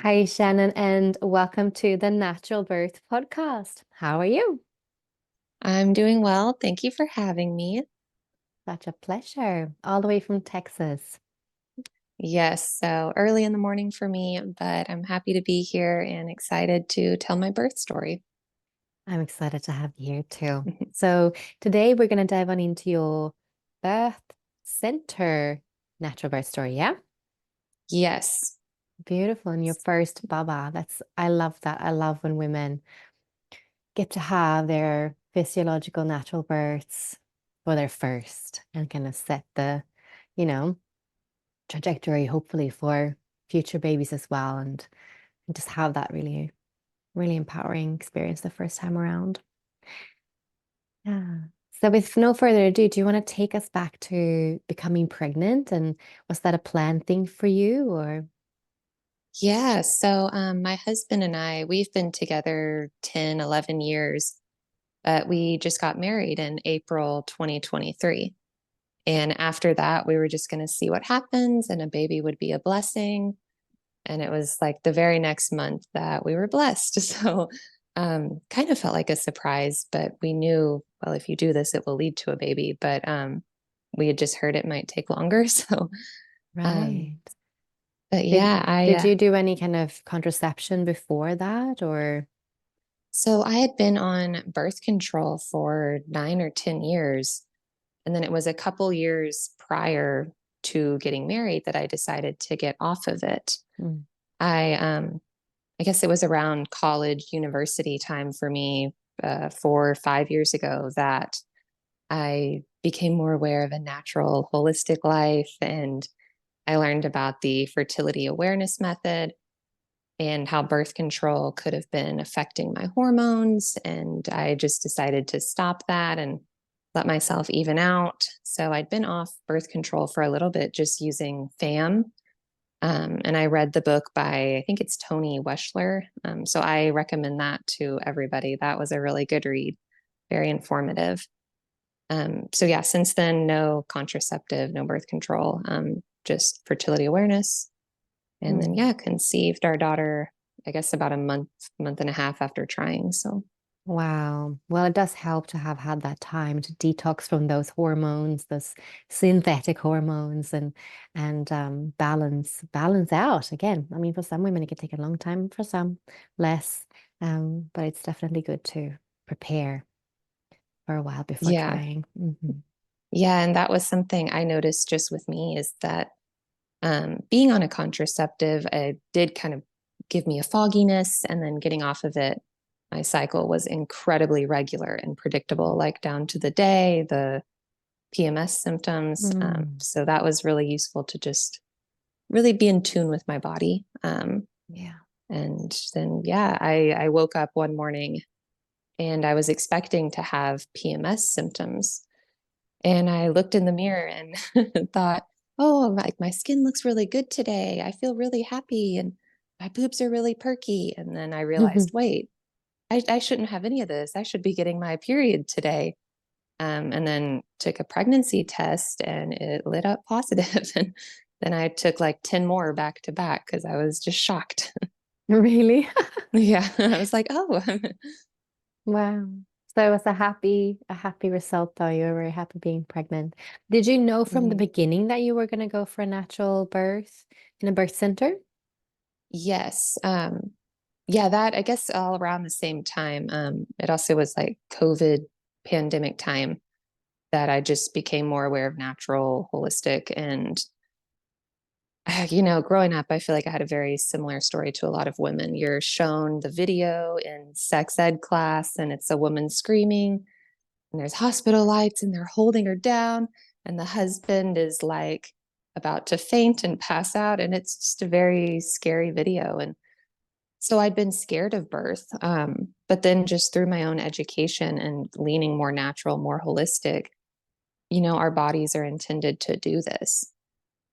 Hi, Shannon, and welcome to the Natural Birth Podcast. How are you? I'm doing well. Thank you for having me. Such a pleasure. All the way from Texas. Yes, so early in the morning for me, but I'm happy to be here and excited to tell my birth story. I'm excited to have you here too. So, today we're going to dive on into your birth center natural birth story. Yeah. Yes. Beautiful. And your first baba. I love that. I love when women get to have their physiological natural births for their first and kind of set you know, trajectory, hopefully, for future babies as well. And just have that really empowering experience the first time around. Yeah. So, with no further ado, do you want to take us back to becoming pregnant? And was that a planned thing for you or? Yeah, my husband and we've been together 10, 11 years, but we just got married in April 2023. And after that, we were just going to see what happens, and a baby would be a blessing. And it was like the very next month that we were blessed. Kind of felt like a surprise, but we knew, well, if you do this, it will lead to a baby. But we had just heard it might take longer. Um, Right. but Did yeah, did you do any kind of contraception before that or? so I had been on birth control for 9 or 10 years. And then it was a couple years prior to getting married that I decided to get off of it. Mm. I, um, I guess it was around college, university time for me, 4 or 5 years ago, that I became more aware of a natural, holistic life. And I learned about the fertility awareness method and how birth control could have been affecting my hormones. And I just decided to stop that and let myself even out. So I'd been off birth control for a little bit, just using FAM. And I read the book by, I think it's Tony Weschler. So I recommend that to everybody. That was a really good read, very informative. So yeah, since then, no contraceptive, no birth control, just fertility awareness. And then, Mm. yeah, conceived our daughter, I guess about a month and a half after trying. So Wow. Well, it does help to have had that time to detox from those hormones, those synthetic hormones and balance out again. I mean, for some women it could take a long time, for some less. But it's definitely good to prepare for a while before yeah, trying. Hmm. yeah. And that was something I noticed just with me is that being on a contraceptive, it did kind of give me a fogginess. And then getting off of it, my cycle was incredibly regular and predictable, like down to the day, the PMS symptoms. Mm. So that was really useful to just really be in tune with my body. Yeah. And then, yeah, I woke up one morning and I was expecting to have PMS symptoms. And I looked in the mirror and thought, oh, my skin looks really good today. I feel really happy and my boobs are really perky. And then I realized, wait, I shouldn't have any of this. I should be getting my period today. And then took a pregnancy test and it lit up positive. And then I took like 10 more back to back because I was just shocked. Really? Yeah. I was like, oh, Wow. So it was a happy result though. You were very happy being pregnant. Did you know from the mhm. beginning that you were going to go for a natural birth in a birth center? Yes. Yeah, that I guess all around the same time. It also was like COVID pandemic time that I just became more aware of natural, holistic, and growing up, I feel like I had a very similar story to a lot of women. You're shown the video in sex ed class, and it's a woman screaming, and there's hospital lights, and they're holding her down, and the husband is like about to faint and pass out, and it's just a very scary video. And so I'd been scared of birth. But then just through my own education and leaning more natural, more holistic, our bodies are intended to do this.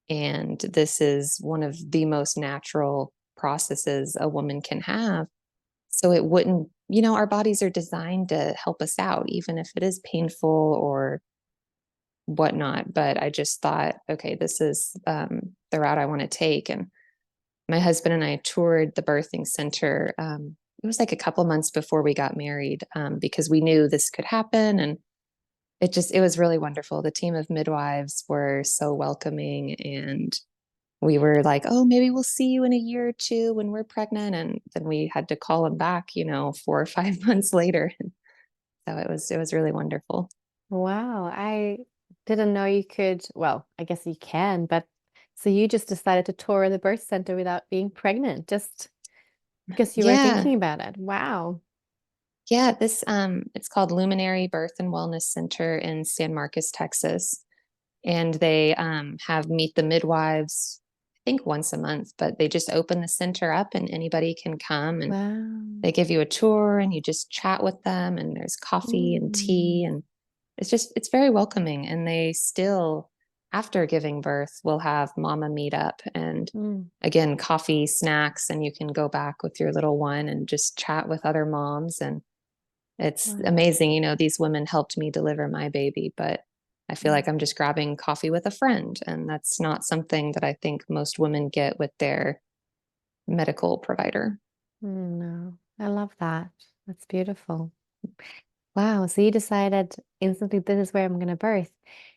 And this is one of the most natural processes a woman can have. So it wouldn't, our bodies are designed to help us out, even if it is painful or whatnot. But I just thought, okay, this is the route I want to take. And my husband and I toured the birthing center. It was like a couple months before we got married, because we knew this could happen. And it was really wonderful. The team of midwives were so welcoming, and we were like, oh, maybe we'll see you in a year or two when we're pregnant. And then we had to call them back, 4 or 5 months later. So it was really wonderful. Wow, I didn't know you could. Well, I guess you can, but so you just decided to tour the birth center without being pregnant, just because you were Yeah. thinking about it. Wow. Yeah, this it's called Luminary Birth and Wellness Center in San Marcos, Texas. And they have Meet the Midwives, I think once a month, but they just open the center up and anybody can come, and Wow. they give you a tour and you just chat with them, and there's coffee and tea, Mm, and it's very welcoming. And they still, after giving birth, will have mama meet up, and mm, again, coffee, snacks, and you can go back with your little one and just chat with other moms. And it's wow. amazing. These women helped me deliver my baby, but I feel Mm, like I'm just grabbing coffee with a friend. And that's not something that I think most women get with their medical provider. no, I love that. That's beautiful. Wow. So you decided instantly this is where I'm going to birth.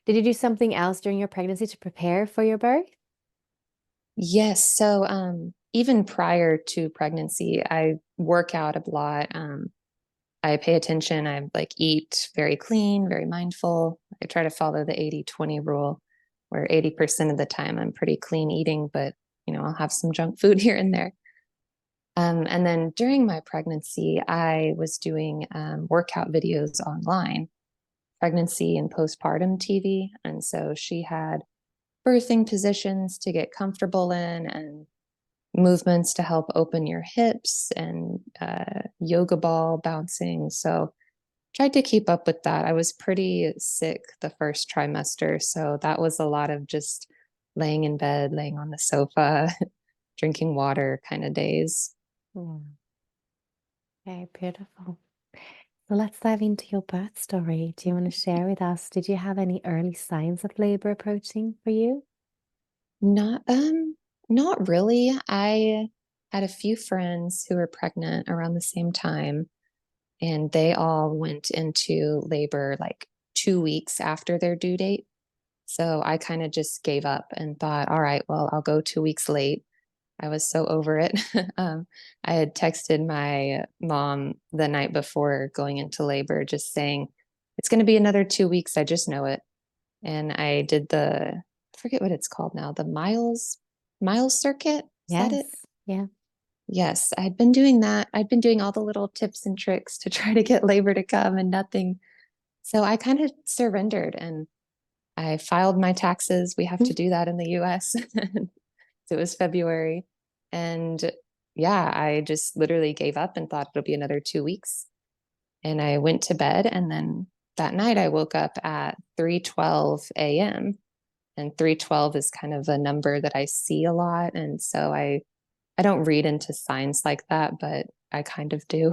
Did you do something else during your pregnancy to prepare for your birth? Yes. So even prior to pregnancy, I work out a lot. I pay attention. I like eat very clean, very mindful. I try to follow the 80-20 rule, where 80% of the time I'm pretty clean eating, but I'll have some junk food here and there. And then during my pregnancy, I was doing workout videos online, pregnancy and postpartum TV. And so she had birthing positions to get comfortable in, and movements to help open your hips, and yoga ball bouncing. So tried to keep up with that. I was pretty sick the first trimester. So that was a lot of just laying in bed, laying on the sofa, drinking water kind of days. Mm, very beautiful. So let's dive into your birth story. Do you want to share with us? Did you have any early signs of labor approaching for you? Not really. I had a few friends who were pregnant around the same time, and they all went into labor like 2 weeks after their due date. So I kind of just gave up and thought, all right, well, I'll go 2 weeks late. I was so over it. um, I had texted my mom the night before going into labor, just saying, it's going to be another 2 weeks. I just know it. And I did I forget what it's called now, the miles circuit. Is that it? Yes. Yeah. Yes, I'd been doing that. I'd been doing all the little tips and tricks to try to get labor to come, and nothing. So I kind of surrendered, and I filed my taxes. We have to do that in the US. So it was February. And yeah, I just literally gave up and thought it'll be another 2 weeks. And I went to bed. And then that night I woke up at 3:12 a.m. And 3:12 is kind of a number that I see a lot. And so I don't read into signs like that, but I kind of do.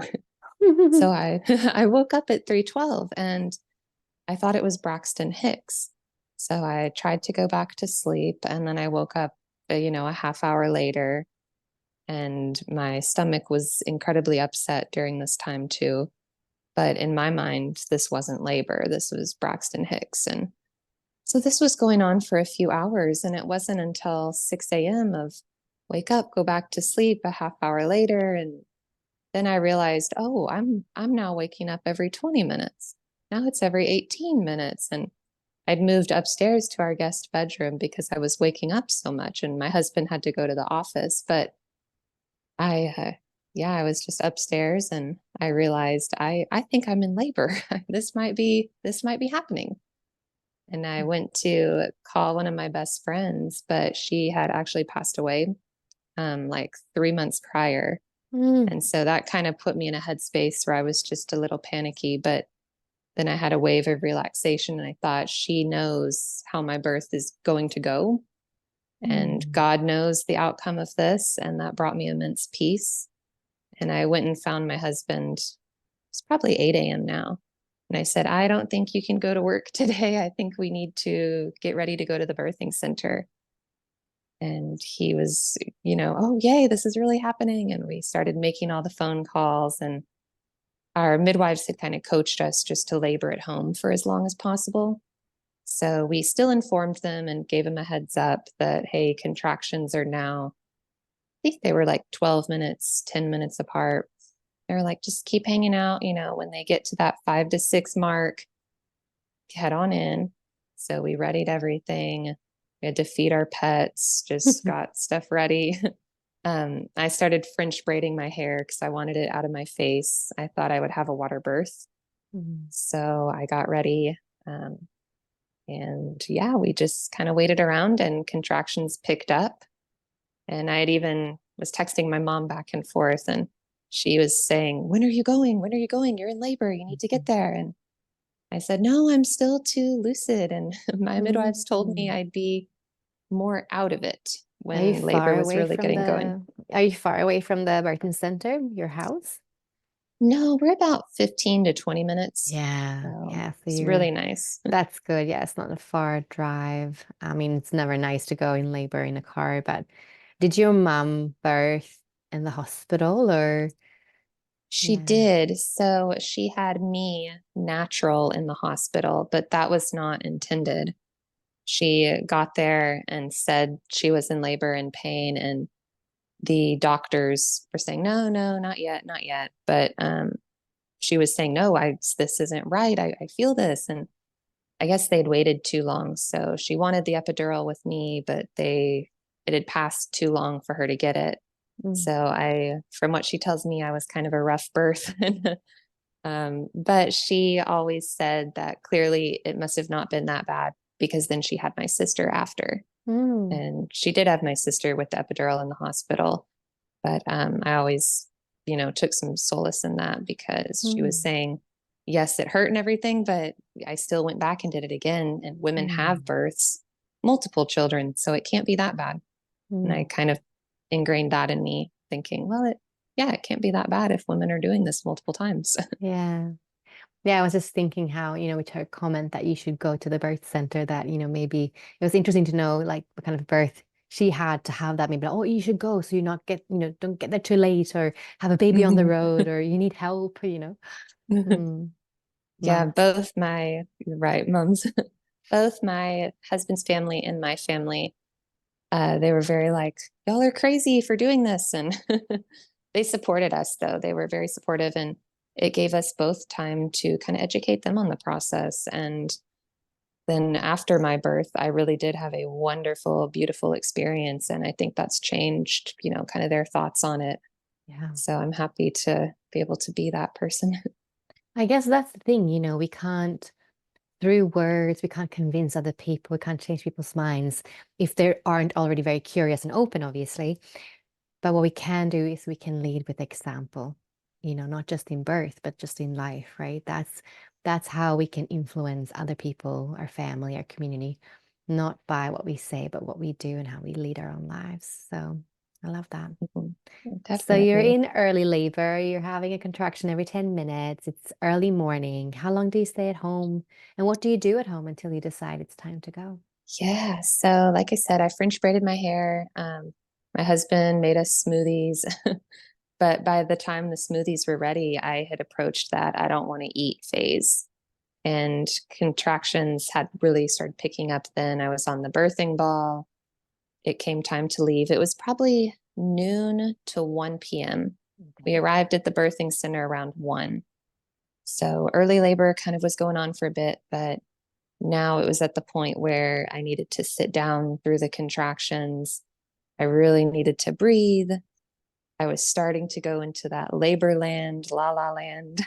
So I I woke up at 3:12, and I thought it was Braxton Hicks. So I tried to go back to sleep, and then I woke up, a half hour later, and my stomach was incredibly upset during this time too. But in my mind, this wasn't labor. This was Braxton Hicks. And so this was going on for a few hours. And it wasn't until 6 a.m. of wake up, go back to sleep a half hour later. And then I realized, oh, I'm now waking up every 20 minutes. Now it's every 18 minutes. And I'd moved upstairs to our guest bedroom because I was waking up so much, and my husband had to go to the office. But yeah, I was just upstairs, and I realized I think I'm in labor. This might be happening. And I went to call one of my best friends, but she had actually passed away like 3 months prior. Mm, And so that kind of put me in a headspace where I was just a little panicky, but then I had a wave of relaxation, and I thought, she knows how my birth is going to go, and mm, God knows the outcome of this. And that brought me immense peace. And I went and found my husband. It's probably 8 a.m. now. And I said, I don't think you can go to work today. I think we need to get ready to go to the birthing center. And he was, oh, yay, this is really happening. And we started making all the phone calls. And our midwives had kind of coached us just to labor at home for as long as possible. So we still informed them and gave them a heads up that, hey, contractions are now, I think they were like 12 minutes, 10 minutes apart. They were like, just keep hanging out. When they get to that 5 to 6 mark, head on in. So we readied everything. We had to feed our pets, just got stuff ready. I started French braiding my hair because I wanted it out of my face. I thought I would have a water birth. Mhm. So I got ready. And yeah, we just kind of waited around and contractions picked up. And I had even was texting my mom back and forth, and she was saying, when are you going? When are you going? You're in labor. You need to get there. And I said, no, I'm still too lucid. And my midwives told me Mhm. I'd be more out of it Are you when labor far was away really from getting going. the are you far away from the birthing center, your house? No, we're about 15 to 20 minutes. Yeah, So yeah. So it's you're really nice. That's good. Yeah, it's not a far drive. I mean, it's never nice to go in labor in a car, but did your mom birth in the hospital or She yeah. did. So she had me natural in the hospital, but that was not intended. She got there and said she was in labor and pain, and the doctors were saying, no, no, not yet, not yet. But she was saying, no, this isn't right. I feel this. And I guess they'd waited too long. So she wanted the epidural with me, but it had passed too long for her to get it. Mm, So from what she tells me, I was kind of a rough birth. But she always said that clearly it must have not been that bad because then she had my sister after. mm, And she did have my sister with the epidural in the hospital. But I always, took some solace in that because she was mm, saying, yes, it hurt and everything, but I still went back and did it again. And women have mm, births, multiple children, so it can't be that bad. And I mm. kind of ingrained that in me, thinking, well, yeah, it can't be that bad if women are doing this multiple times. Yeah. Yeah, I was just thinking how, with her comment that you should go to the birth center, that, maybe it was interesting to know like what kind of birth she had to have that maybe, oh, you should go so you not get, don't get there too late or have a baby on the road or you need help. Mm, Yeah, lots. right, mums, both my husband's family and my family, they were very like, y'all are crazy for doing this. And they supported us, though. They were very supportive, and it gave us both time to kind of educate them on the process. And then after my birth, I really did have a wonderful, beautiful experience. And I think that's changed, kind of their thoughts on it. Yeah. So I'm happy to be able to be that person. I guess that's the thing, we can't, through words, we can't convince other people, we can't change people's minds if they aren't already very curious and open, obviously. But what we can do is we can lead with example, not just in birth, but just in life, right? That's how we can influence other people, our family, our community, not by what we say, but what we do and how we lead our own lives. So I love that. So you're Definitely. in early labor, you're having a contraction every 10 minutes, it's early morning. How long do you stay at home? And what do you do at home until you decide it's time to go? Yeah. So, like I said, I French braided my hair. My husband made us smoothies. But by the time the smoothies were ready, I had approached that I don't want to eat phase. And contractions had really started picking up then. I was on the birthing ball. It came time to leave. It was probably noon to 1 p.m. We Okay. arrived at the birthing center around 1. So early labor kind of was going on for a bit, but now it was at the point where I needed to sit down through the contractions. I really needed to breathe. I was starting to go into that labor land, la la land,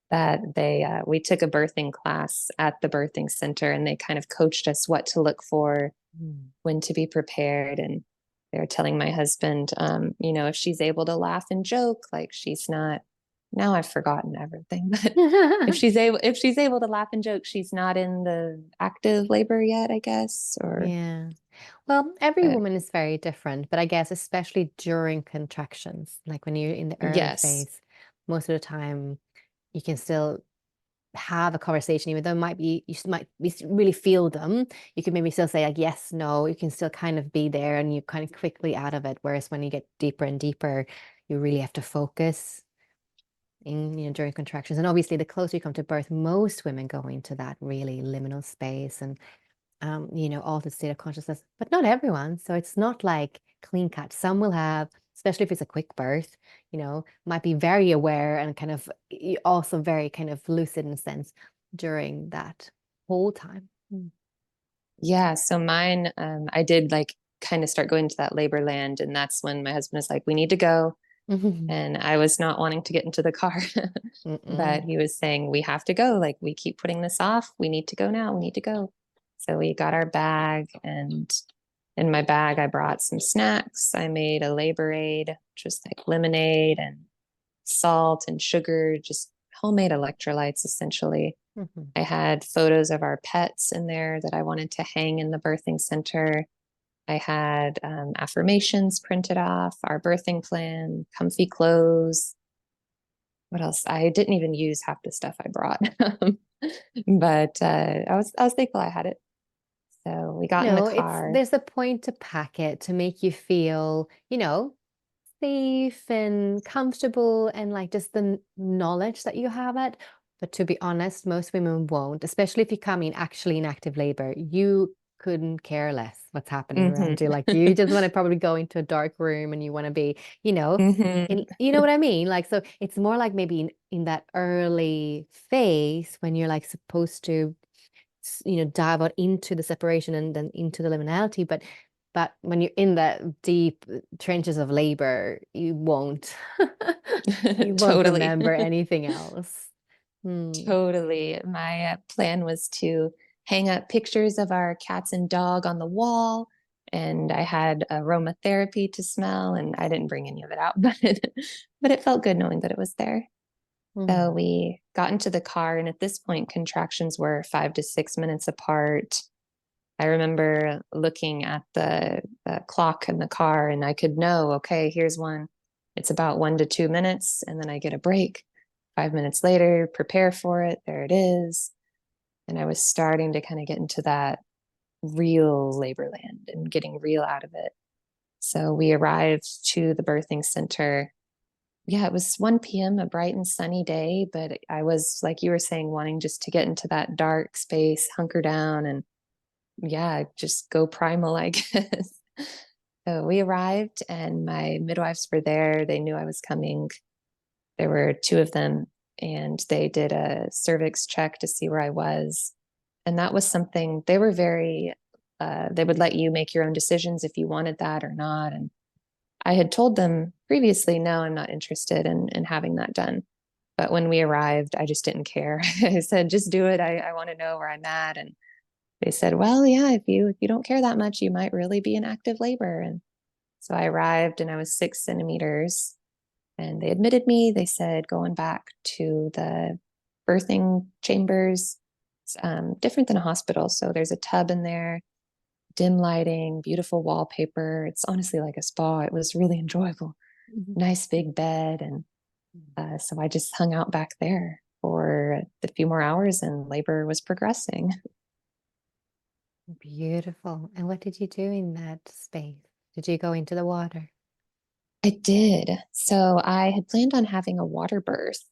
that we took a birthing class at the birthing center, and they kind of coached us what to look for, Mm. when to be prepared. And they were telling my husband, if she's able to laugh and joke, like she's not, now I've forgotten everything, but if she's able to laugh and joke, she's not in the active labor yet, I guess. Or Yeah. Well, every but woman is very different, but I guess especially during contractions, like when you're in the early yes. phase, most of the time you can still have a conversation, even though it might be really feel them. You can maybe still say like yes, no. You can still kind of be there, and you kind of quickly out of it. Whereas when you get deeper and deeper, you really have to focus in, during contractions. And obviously, the closer you come to birth, most women go into that really liminal space and altered state of consciousness, but not everyone. So it's not like clean cut. Some will have, especially if it's a quick birth, might be very aware and kind of also very kind of lucid in a sense during that whole time. Yeah, so mine, I did like kind of start going to that labor land, and that's when my husband was like, "We need to go," Mm. and I was not wanting to get into the car, but Mm-mm. he was saying, "We have to go. Like, we keep putting this off. We need to go now. We need to go." So we got our bag, and in my bag, I brought some snacks. I made a labor aid, just like lemonade and salt and sugar, just homemade electrolytes essentially. Mhm. I had photos of our pets in there that I wanted to hang in the birthing center. I had affirmations printed off, our birthing plan, comfy clothes. What else? I didn't even use half the stuff I brought, but I was thankful I had it. So we got in the It's car. there's a point to pack it to make you feel, safe and comfortable and like just the knowledge that you have it. But to be honest, most women won't, especially if you come in actually in active labor. You couldn't care less what's happening Hmm. around you. Like you just want to probably go into a dark room and you want to be, Hmm. you know what I mean? Like, so it's more like maybe in that early phase when you're like supposed to dive out into the separation and then into the liminality, but when you're in the deep trenches of labor, you won't you won't Totally. remember anything else. Hmm. Totally. My plan was to hang up pictures of our cats and dog on the wall, and I had aromatherapy to smell, and I didn't bring any of it out, but it felt good knowing that it was there. So Hmm. we got into the car, and at this point, contractions were 5 to 6 minutes apart. I remember looking at the clock in the car, and I could know, okay, here's one. It's about 1 to 2 minutes, and then I get a break. 5 minutes later, prepare for it. There it is. And I was starting to kind of get into that real labor land and getting real out of it. So we arrived to the birthing center. Yeah, it was 1 p.m., a bright and sunny day, but I was, like you were saying, wanting just to get into that dark space, hunker down, and yeah, just go primal, I guess. So we arrived, and my midwives were there. They knew I was coming. There were two of them, and they did a cervix check to see where I was. And that was something they were very, they would let you make your own decisions if you wanted that or not. And I had told them previously, no, I'm not interested in having that done. But when we arrived, I just didn't care. I said, just do it. I want to know where I'm at. And they said, well, yeah, if you don't care that much, you might really be in active labor. And so I arrived and I was 6 centimeters, and they admitted me. They said, going back to the birthing chambers, it's different than a hospital. So there's a tub in there, dim lighting, beautiful wallpaper. It's honestly like a spa. It was really enjoyable. Mhm. Nice big bed. And so I just hung out back there for a few more hours, and labor was progressing. Beautiful. And what did you do in that space? Did you go into the water? I did. So I had planned on having a water birth.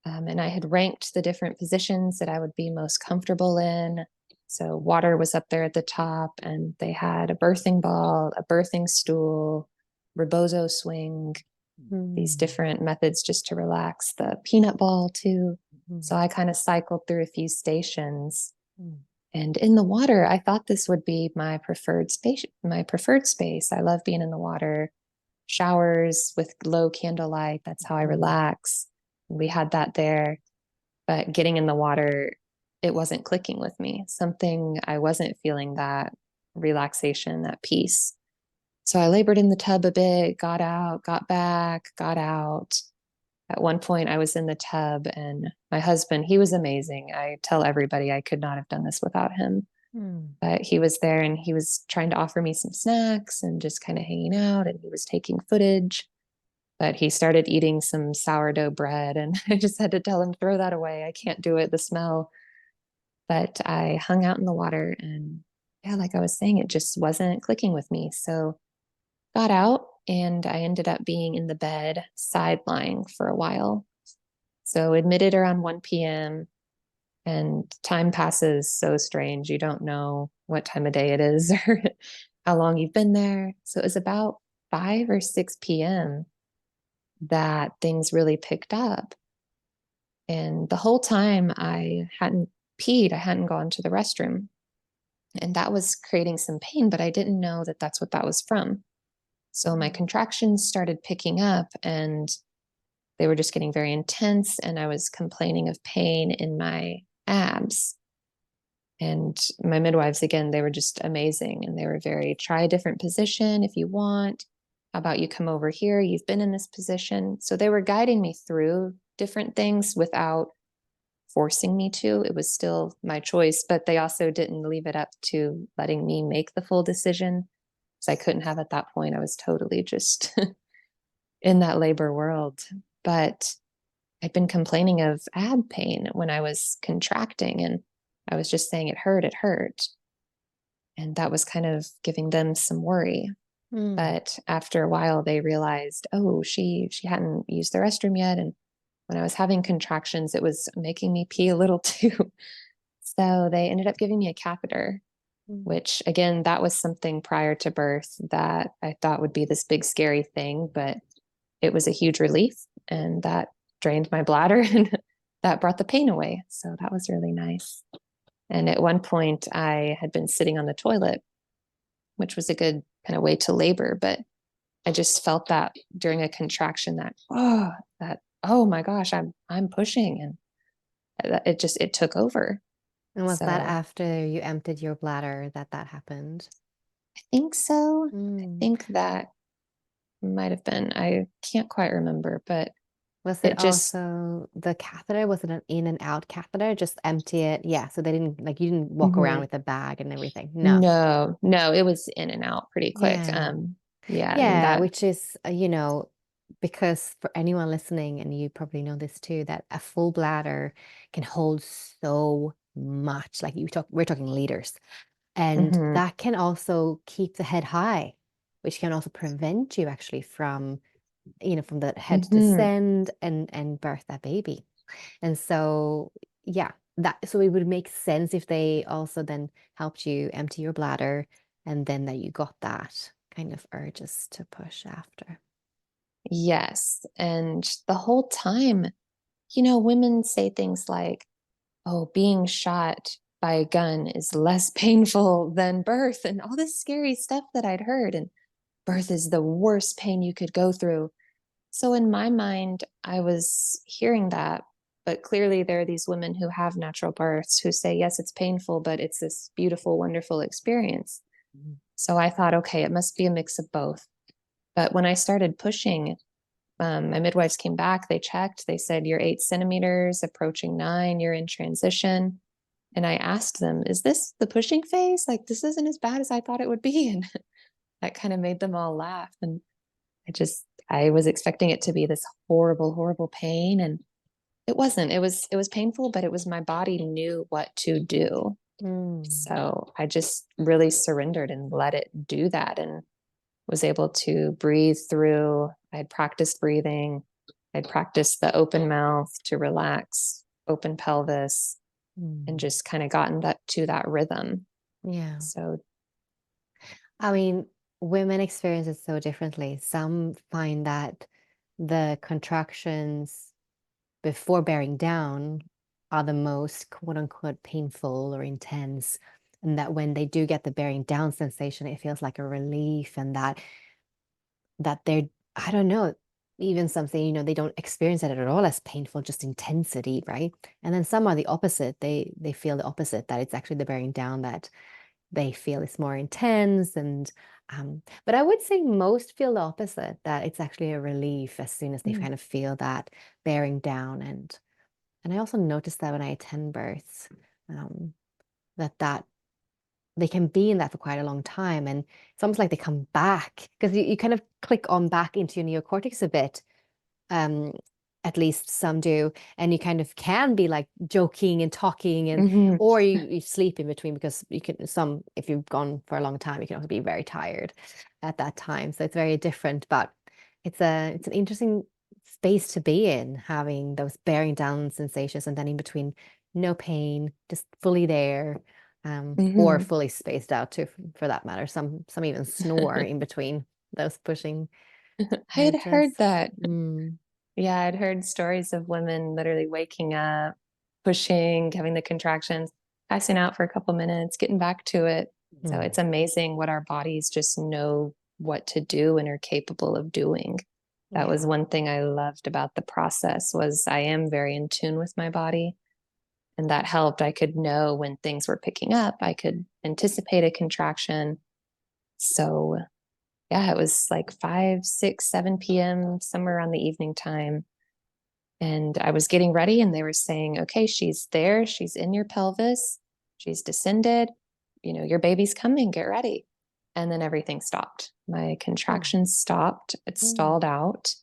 And I had ranked the different positions that I would be most comfortable in. So water was up there at the top, and they had a birthing ball, a birthing stool, rebozo swing, these Hmm. different methods just to relax, the peanut ball too. So I kind of cycled through a few stations. Hmm. And in the water, I thought this would be my preferred space, my preferred space. I love being in the water, showers with low candlelight. That's how I Hmm. relax. We had that there, but getting in the water, it wasn't clicking with me. Something, I wasn't feeling that relaxation, that peace. So I labored in the tub a bit, got out, got back, got out. At one point, I was in the tub, and my husband, he was amazing. I tell everybody I could not have done this without him. Hmm. But he was there, and he was trying to offer me some snacks and just kind of hanging out, and he was taking footage. But he started eating some sourdough bread, and I just had to tell him, throw that away. I can't do it, the smell. But I hung out in the water, and yeah, like I was saying, it just wasn't clicking with me. So got out, and I ended up being in the bed, side lying for a while. So admitted around 1 p.m. and time passes so strange. You don't know what time of day it is or how long you've been there. So it was about 5 or 6 p.m. that things really picked up. And the whole time I hadn't peed, I hadn't gone to the restroom. And that was creating some pain, but I didn't know that that's what that was from. So my Mm. contractions started picking up, and they were just getting very intense. And I was complaining of pain in my abs. And my midwives, again, they were just amazing. And they were very, try a different position if you want. How about you come over here? You've been in this position. So they were guiding me through different things without forcing me to. It was still my choice, but they also didn't leave it up to letting me make the full decision. So I couldn't have at that point. I was totally just in that labor world. But I'd been complaining of ab pain when I was contracting, and I was just saying it hurt, it hurt. And that was kind of giving them some worry. Mm. But after a while, they realized, oh, she hadn't used the restroom yet. And when I was having contractions, it was making me pee a little too. So they ended up giving me a catheter, Mm. which again, that was something prior to birth that I thought would be this big, scary thing, but it was a huge relief. And that drained my bladder and that brought the pain away. So that was really nice. And at one point, I had been sitting on the toilet, which was a good kind of way to labor, but I just felt that during a contraction that oh my gosh, I'm pushing, and it took over. And was that So after you emptied your bladder that that happened? I think so. I Mm. think that might have been. I can't quite remember, but Was it it just also the catheter? Was it an in and out catheter? Just empty it. Yeah. So they didn't like you didn't walk around mhm. with a bag and everything. No. No, no, it was in and out pretty quick. Yeah. Yeah, and Yeah, that which is, because for anyone listening, and you probably know this too, that a full bladder can hold so much. Like we're talking liters. And mhm, that can also keep the head high, which can also prevent you actually from, from the head to mhm. descend and birth that baby. And so, yeah, so it would make sense if they also then helped you empty your bladder and then that you got that kind of urges to push after. Yes. And the whole time, women say things like, oh, being shot by a gun is less painful than birth, and all this scary stuff that I'd heard. And birth is the worst pain you could go through. So in my mind, I was hearing that. But clearly, there are these women who have natural births who say, yes, it's painful, but it's this beautiful, wonderful experience. Mhm. So I thought, okay, it must be a mix of both. But when I started pushing, my midwives came back, they checked, they said, you're 8 centimeters, approaching 9, you're in transition. And I asked them, is this the pushing phase? Like, this isn't as bad as I thought it would be. And that kind of made them all laugh. And I was expecting it to be this horrible, horrible pain. And it wasn't. It was painful, but it was my body knew what to do. Mm. So I just really surrendered and let it do that and was able to breathe through. I'd practiced breathing. I'd practiced the open mouth to relax, open pelvis, and Mm. just kind of gotten that to that rhythm. Yeah. So, I mean, women experience it so differently. Some find that the contractions before bearing down are the most quote unquote painful or intense. And that when they do get the bearing down sensation, it feels like a relief, and that they're, I don't know, even something, they don't experience it at all as painful, just intensity, right? And then some are the opposite. They feel the opposite, that it's actually the bearing down that they feel is more intense. And but I would say most feel the opposite, that it's actually a relief as soon as they mm, kind of feel that bearing down. And I also noticed that when I attend births, um, that they can be in that for quite a long time. And it's almost like they come back because you kind of click on back into your neocortex a bit. Um, at least some do, and you kind of can be like joking and talking, and Hmm. or you sleep in between because you can some if you've gone for a long time, you can also be very tired at that time. So it's very different, but it's an interesting space to be in, having those bearing down sensations, and then in between, no pain, just fully there, or Hmm. fully spaced out too, for that matter. Some even snore in between those pushing I had heard urges. that. Mm, Yeah, I'd heard stories of women literally waking up, pushing, having the contractions, passing out for a couple minutes, getting back to it. So mm, it's amazing what our bodies just know what to do and are capable of doing. That was yeah. one thing I loved about the process was I am very in tune with my body, and that helped. I could know when things were picking up. I could anticipate a contraction. So yeah, it was like 5, 6, 7 p.m., somewhere around the evening time. And I was getting ready, and they were saying, okay, she's there. She's in your pelvis. She's descended. Your baby's coming. Get ready. And then everything stopped. My Mm, contractions stopped. It mm, stalled out.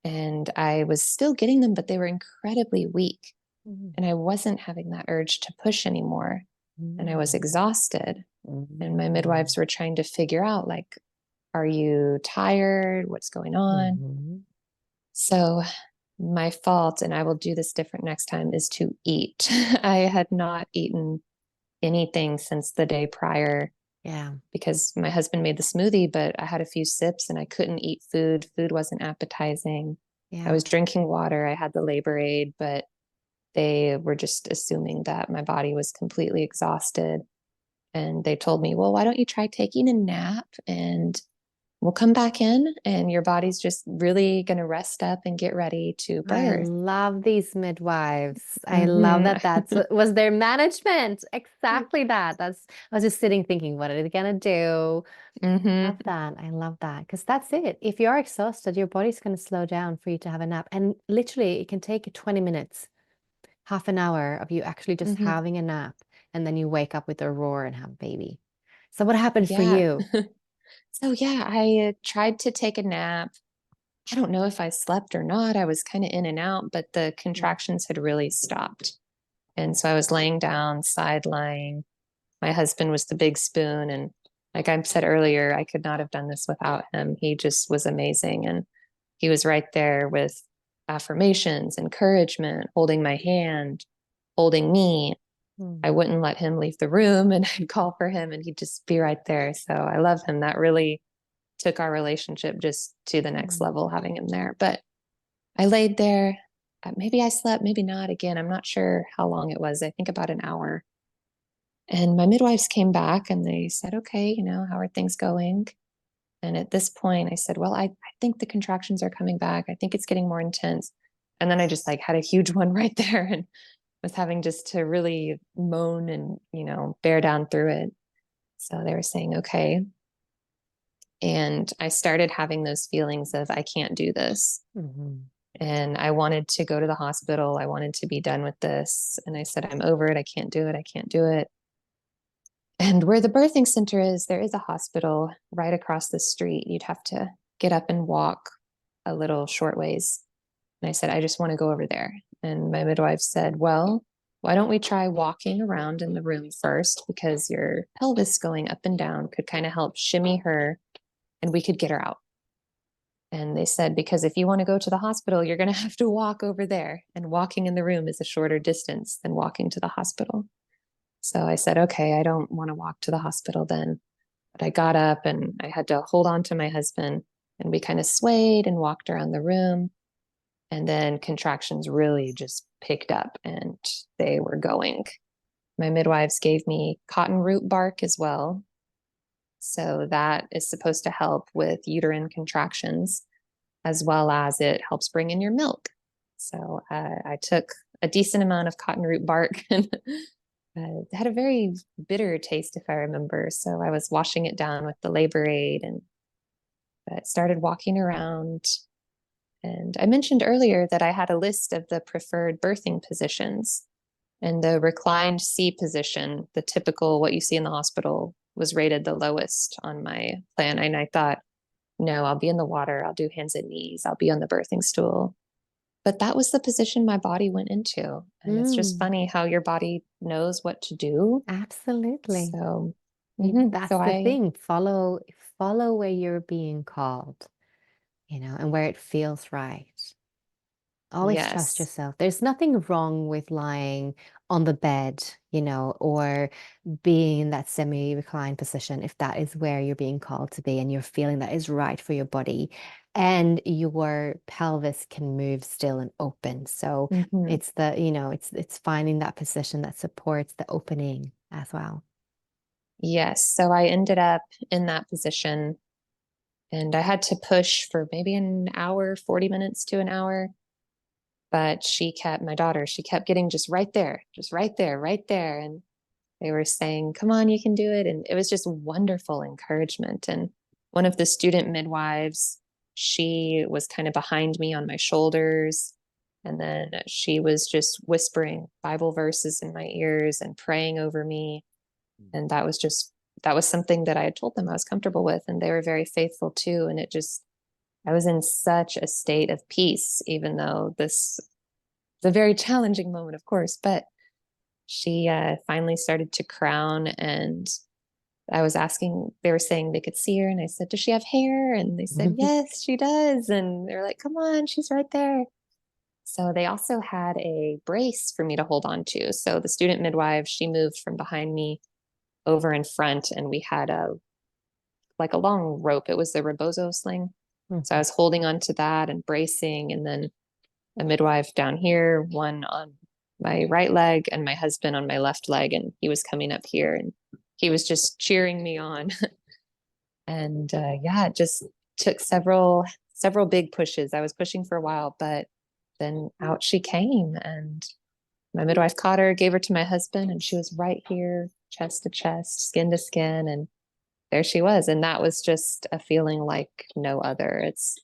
And I was still getting them, but they were incredibly weak. mm, And I wasn't having that urge to push anymore. And I was mm, exhausted. And my mm, midwives were trying to figure out, like, are you tired? What's going on? mhm. So my fault, and I will do this different next time, is to eat. I had not eaten anything since the day prior Yeah, because my husband made the smoothie, but I had a few sips and I couldn't eat food. Food wasn't appetizing. I yeah. was drinking water. I had the labor aid, but they were just assuming that my body was completely exhausted. And they told me, well, why don't you try taking a nap and we'll come back in and your body's just really going to rest up and get ready to I birth. love these midwives. I love Hmm. that that's what was their management. Exactly that. I was just sitting thinking, what are they gonna do? Hmm. Love that. I love that. Because that's it. If you're exhausted, your body's gonna slow down for you to have a nap. And literally it can take 20 minutes, half an hour of you actually just Hmm. having a nap, and then you wake up with a roar and have a baby. So what happened for Yeah. you? So, yeah, I tried to take a nap. I don't know if I slept or not. I was kind of in and out, but the Mm, contractions had really stopped. And so I was laying down, side lying. My husband was the big spoon. And like I said earlier, I could not have done this without him. He just was amazing. And he was right there with affirmations, encouragement, holding my hand, holding me. I mm, wouldn't let him leave the room and I'd call for him and he'd just be right there. So I love him. That really took our relationship just to the next mm, level having him there. But I laid there. Maybe I slept, maybe not. Again, I'm not sure how long it was. I think about an hour. And my midwives came back and they said, okay, how are things going? And at this point, I said, well, I think the contractions are coming back. I think it's getting more intense. And then I just like had a huge one right there and was having just to really moan and, bear down through it. So they were saying, okay. And I started having those feelings of, I can't do this. mhm, And I wanted to go to the hospital. I wanted to be done with this. And I said, I'm over it. I can't do it. I can't do it. And where the birthing center is, there is a hospital right across the street. You'd have to get up and walk a little short ways. And I said, I just want to go over there. And my midwife said, well, why don't we try walking around in the room first? Because your pelvis going up and down could kind of help shimmy her and we could get her out. And they said, because if you want to go to the hospital, you're going to have to walk over there. And walking in the room is a shorter distance than walking to the hospital. So I said, okay, I don't want to walk to the hospital then. But I got up and I had to hold on to my husband. And we kind of swayed and walked around the room. And then contractions really just picked up and they were going. My midwives gave me cotton root bark as well. So that is supposed to help with uterine contractions, as well as it helps bring in your milk. So I took a decent amount of cotton root bark and it had a very bitter taste, if I remember. So I was washing it down with the labor aid and started walking around. And I mentioned earlier that I had a list of the preferred birthing positions, and the reclined C position, the typical what you see in the hospital, was rated the lowest on my plan. And I thought, no, I'll be in the water, I'll do hands and knees, I'll be on the birthing stool. But that was the position my body went into. And it's just Mm, funny how your body knows what to do. absolutely. So, That's so the I, thing. Follow where you're being called, and where it feels right. Always trust yes. yourself. There's nothing wrong with lying on the bed, or being in that semi-reclined position if that is where you're being called to be and you're feeling that is right for your body and your pelvis can move still and open. So hmm it's finding that position that supports the opening as well. Yes. So I ended up in that position and I had to push for maybe an hour, 40 minutes to an hour. But my daughter, she kept getting just right there, right there. And they were saying, come on, you can do it. And it was just wonderful encouragement. And one of the student midwives, she was kind of behind me on my shoulders. And then she was just whispering Bible verses in my ears and praying over me. And that was something that I had told them I was comfortable with. And they were very faithful too. And I was in such a state of peace, even though this was a very challenging moment, of course. But she finally started to crown, and I was asking, they were saying they could see her. And I said, does she have hair? And they said, yes, she does. And they're like, come on, she's right there. So they also had a brace for me to hold on to. So the student midwife, she moved from behind me over in front, and we had like a long rope. It was the rebozo sling. So I Mhm. was holding on to that and bracing, and then a midwife down here, one on my right leg and my husband on my left leg. And he was coming up here and he was just cheering me on. And yeah, it just took several big pushes. I was pushing for a while, but then out she came, and my midwife caught her, gave her to my husband, and she was right here, chest to chest, skin to skin. And there she was. And that was just a feeling like no other. It's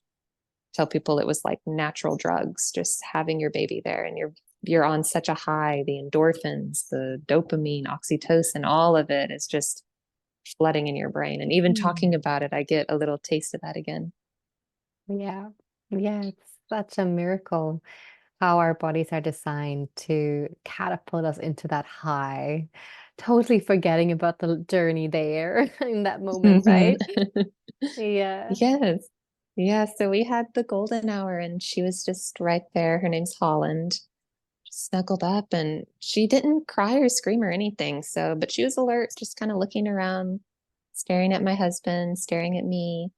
tell people it was like natural drugs, just having your baby there, and you're on such a high. The endorphins, the dopamine, oxytocin, all of it is just flooding in your brain. And even talking Mm. about it, I get a little taste of that again. Yeah. Yeah, it's such a miracle how our bodies are designed to catapult us into that high, totally forgetting about the journey there in that moment, Mhm. right? Yeah. Yes. Yeah. So we had the golden hour, and she was just right there. Her name's Holland. Snuggled up, and she didn't cry or scream or anything. So, but she was alert, just kind of looking around, staring at my husband, staring at me.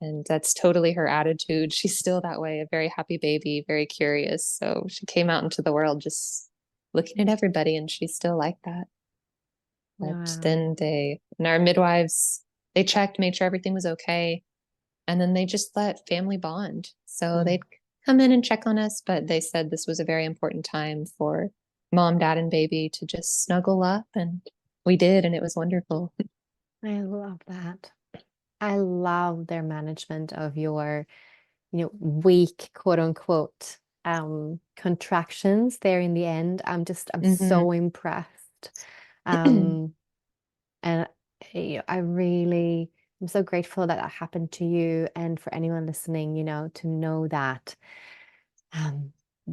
And that's totally her attitude. She's still that way, a very happy baby, very curious. So she came out into the world just looking at everybody, and she's still like that. But Wow. then and our midwives, they checked, made sure everything was okay. And then they just let family bond. So they'd Mm. come in and check on us, but they said this was a very important time for mom, dad, and baby to just snuggle up. And we did, and it was wonderful. I love that. I love their management of your, weak, quote unquote, contractions there in the end. I'm hmm so impressed. Um, And I really am so grateful that that happened to you and for anyone listening, to know that um,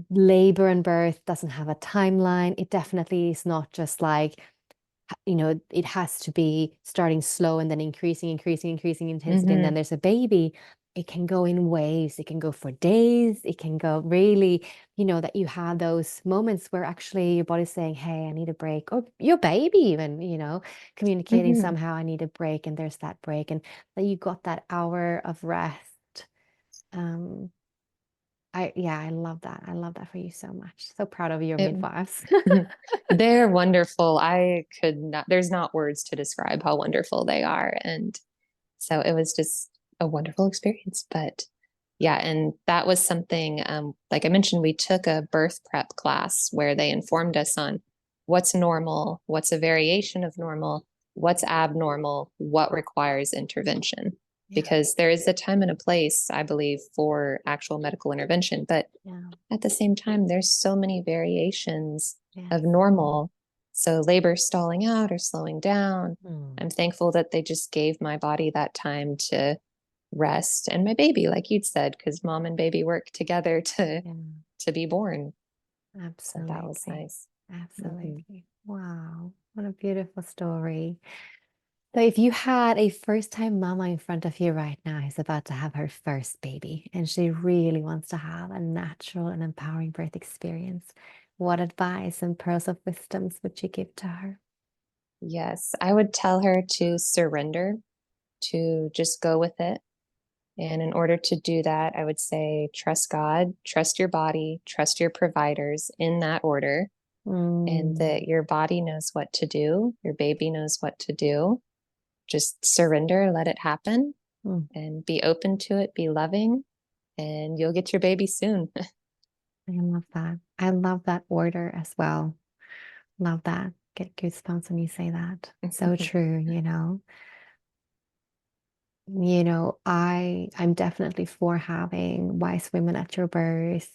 labor and birth doesn't have a timeline. It definitely is not just like, it has to be starting slow and then increasing intensity. And then hmm there's a baby. It can go in waves. It can go for days. It can go really, that you have those moments where actually your body's saying, hey, I need a break. Or your baby even, communicating hmm somehow, I need a break. And there's that break. And that you got that hour of rest. Um, yeah, I love that. I love that for you so much. So proud of your It, midwives. they're wonderful. I could not, there's not words to describe how wonderful they are. And so it was just a wonderful experience. But yeah, and that was something, like I mentioned, we took a birth prep class where they informed us on what's normal, what's a variation of normal, what's abnormal, what requires intervention. Yeah, Because there is a time and a place, I believe, for actual medical intervention. But yeah, at the same time, there's so many variations yes. of normal. So labor stalling out or slowing down. Mm. I'm thankful that they just gave my body that time to rest, and my baby, like you'd said, because mom and baby work together Yeah, to be born. So that was absolutely. nice. Hmm. Absolutely. Wow. What a beautiful story. So if you had a first-time mama in front of you right now who's about to have her first baby and she really wants to have a natural and empowering birth experience, what advice and pearls of wisdoms would you give to her? Yes, I would tell her to surrender, to just go with it. And in order to do that, I would say trust God, trust your body, trust your providers in that order, and Mm, that your body knows what to do, your baby knows what to do. Just surrender, let it happen, mm, and be open to it, be loving, and you'll get your baby soon. I love that. I love that order as well. Love that. Get goosebumps when you say that. So true, you know. I'm definitely for having wise women at your birth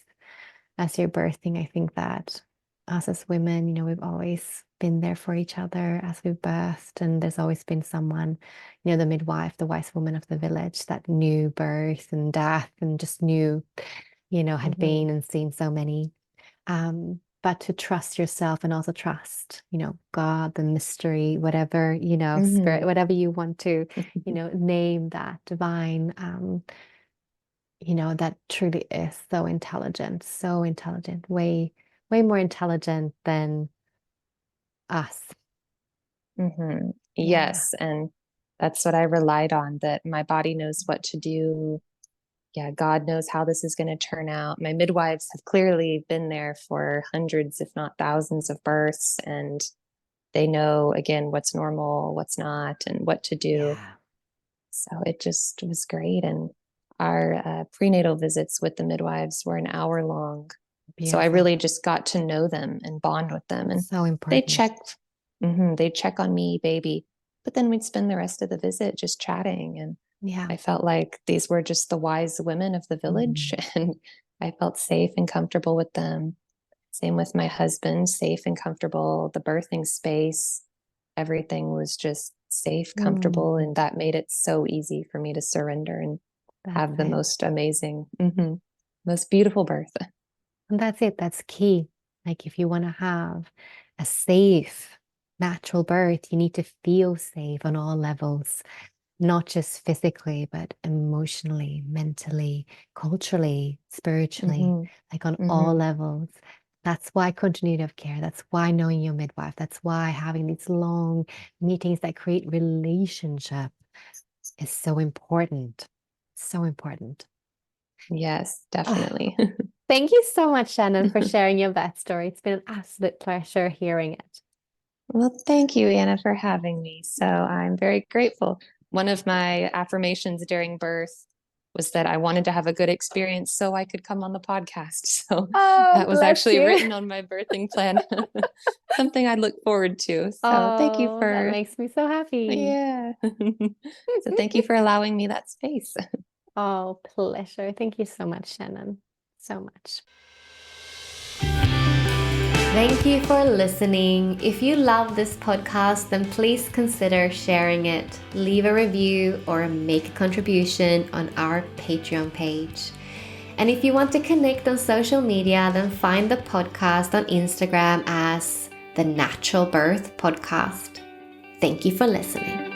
as you're birthing. I think that us as women, we've always been there for each other as we've birthed, and there's always been someone, the midwife, the wise woman of the village that knew birth and death and just knew, had Hmm. been and seen so many. But to trust yourself and also trust, God, the mystery, whatever, spirit, Hmm. whatever you want to, name that divine, that truly is so intelligent, way, way more intelligent than us. Hmm. Yeah. Yes, and that's what I relied on, that my body knows what to do. Yeah, God knows how this is going to turn out. My midwives have clearly been there for hundreds, if not thousands of births, and they know, again, what's normal, what's not, and what to do. Yeah. So it just was great. And our prenatal visits with the midwives were an hour long. So I Beautiful. really just got to know them and bond with them. And So they important. checked, they'd check on me, baby. But then we'd spend the rest of the visit just chatting. And Yeah. I felt like these were just the wise women of the village. Mm, And I felt safe and comfortable with them. Same with my husband, safe and comfortable. The birthing space, everything was just safe, comfortable, mm, and that made it so easy for me to surrender and that's have the it. most amazing, most beautiful birth. And that's it. That's key. Like if you want to have a safe, natural birth, you need to feel safe on all levels, not just physically, but emotionally, mentally, culturally, spiritually, Hmm. like on all Hmm. levels. That's why continuity of care. That's why knowing your midwife. That's why having these long meetings that create relationship is so important. So important. Yes, Ah, definitely. thank you so much, Shannon, for sharing your vet story. It's been an absolute pleasure hearing it. Well, thank you, Anna, for having me. So I'm very grateful. One of my affirmations during birth was that I wanted to have a good experience so I could come on the podcast. So Oh, that was bless actually you. written on my birthing plan, something I look forward to. So thank you Oh, that for, makes me so happy. yeah. So thank you for allowing me that space. Oh, pleasure. Thank you so much, Shannon. So much. Thank you for listening. If you love this podcast, then please consider sharing it, leave a review, or make a contribution on our Patreon page. And if you want to connect on social media, then find the podcast on Instagram as the Natural Birth Podcast. Thank you for listening.